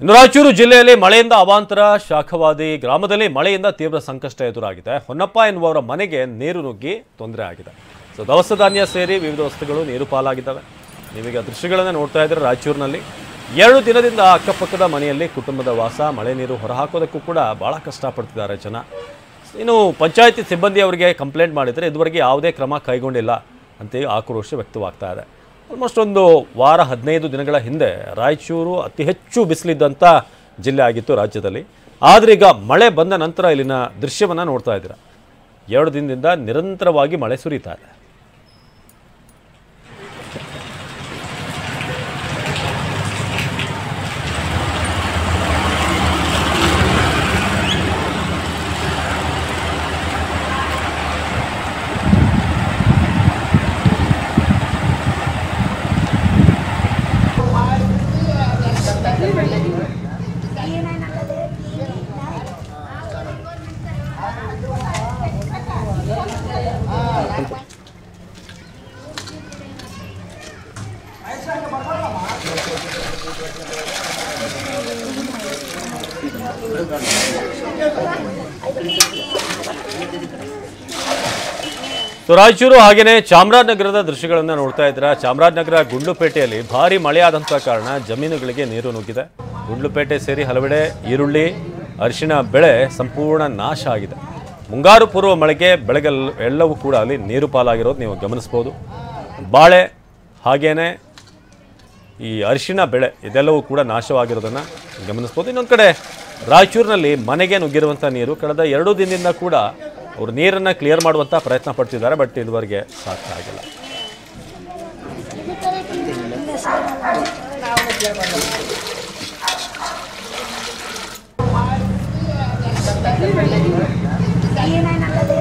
ಇನ್ನು ರಾಯಚೂರು ಜಿಲ್ಲೆಯಲ್ಲಿ ಮಳೆಯಿಂದ ಅವಾಂತರ ಶಾಖವಾದಿ ಗ್ರಾಮದಲ್ಲಿ ಮಳೆಯಿಂದ ತೀವ್ರ ಸಂಕಷ್ಟ ಎದುರಾಗಿದೆ. ಹೊನ್ನಪ್ಪ ಎನ್ನುವವರ ಮನೆಗೆ ನೀರು ನುಗ್ಗಿ ತೊಂದರೆ ಆಗಿದೆ. ದವಸ ಧಾನ್ಯ ಸೇರಿ ವಿವಿಧ ವಸ್ತುಗಳು ನೀರು ಪಾಲಾಗಿದ್ದಾವೆ. ನೀವೀಗ ದೃಶ್ಯಗಳನ್ನು ನೋಡ್ತಾ ಇದ್ರೆ ರಾಯಚೂರಿನಲ್ಲಿ 2 ದಿನದಿಂದ ಅಕ್ಕಪಕ್ಕದ ಮನೆಯಲ್ಲಿ ಕುಟುಂಬದ ವಾಸ, ಮಳೆ ನೀರು ಹೊರಹಾಕೋದಕ್ಕೂ ಕೂಡ ಬಹಳ ಕಷ್ಟಪಡ್ತಿದ್ದಾರೆ ಜನ. ಇನ್ನು ಪಂಚಾಯಿತಿ ಸಿಬ್ಬಂದಿ ಅವರಿಗೆ ಕಂಪ್ಲೇಂಟ್ ಮಾಡಿದರೆ ಇದುವರೆಗೆ ಯಾವುದೇ ಕ್ರಮ ಕೈಗೊಂಡಿಲ್ಲ ಅಂತ ಆಕ್ರೋಶ ವ್ಯಕ್ತವಾಗ್ತಾ ಇದೆ. ಆಲ್ಮೋಸ್ಟ್ ಒಂದು ವಾರ 15 ದಿನಗಳ ಹಿಂದೆ ರಾಯಚೂರು ಅತಿ ಹೆಚ್ಚು ಬಿಸಿಲಿದ್ದಂಥ ಜಿಲ್ಲೆ ಆಗಿತ್ತು ರಾಜ್ಯದಲ್ಲಿ. ಆದರೆ ಈಗ ಮಳೆ ಬಂದ ನಂತರ ಇಲ್ಲಿನ ದೃಶ್ಯವನ್ನು ನೋಡ್ತಾ ಇದ್ದೀರಾ. 2 ದಿನದಿಂದ ನಿರಂತರವಾಗಿ ಮಳೆ ಸುರಿತಾ ಇದೆ. ರಾಯಚೂರು ಹಾಗೇನೆ ಚಾಮರಾಜನಗರದ ದೃಶ್ಯಗಳನ್ನು ನೋಡ್ತಾ ಇದ್ದೀರಾ. ಚಾಮರಾಜನಗರ ಗುಂಡ್ಲುಪೇಟೆಯಲ್ಲಿ ಭಾರಿ ಮಳೆಯಾದಂಥ ಕಾರಣ ಜಮೀನುಗಳಿಗೆ ನೀರು ನುಗ್ಗಿದೆ. ಗುಂಡ್ಲುಪೇಟೆ ಸೇರಿ ಹಲವೆಡೆ ಈರುಳ್ಳಿ, ಅರಿಶಿಣ ಬೆಳೆ ಸಂಪೂರ್ಣ ನಾಶ ಆಗಿದೆ. ಮುಂಗಾರು ಪೂರ್ವ ಮಳೆಗೆ ಬೆಳೆಗಳೆಲ್ಲವೂ ಕೂಡ ಅಲ್ಲಿ ನೀರು ಪಾಲಾಗಿರೋದು ನೀವು ಗಮನಿಸ್ಬೋದು. ಬಾಳೆ ಹಾಗೇನೆ ಈ ಅರಿಶಿಣ ಬೆಳೆ ಇದೆಲ್ಲವೂ ಕೂಡ ನಾಶವಾಗಿರೋದನ್ನು ಗಮನಿಸ್ಬೋದು. ಇನ್ನೊಂದು ಕಡೆ ರಾಯಚೂರಿನಲ್ಲಿ ಮನೆಗೆ ನುಗ್ಗಿರುವಂಥ ನೀರು ಕಳೆದ 2 ದಿನದಿಂದ ಕೂಡ ಅವರು ನೀರನ್ನು ಕ್ಲಿಯರ್ ಮಾಡುವಂಥ ಪ್ರಯತ್ನ ಪಡ್ತಿದ್ದಾರೆ. ಬಟ್ ಇದುವರೆಗೆ ಸಾಧ್ಯ ಆಗಿಲ್ಲ. ಏನೇನಲ್ಲದೆ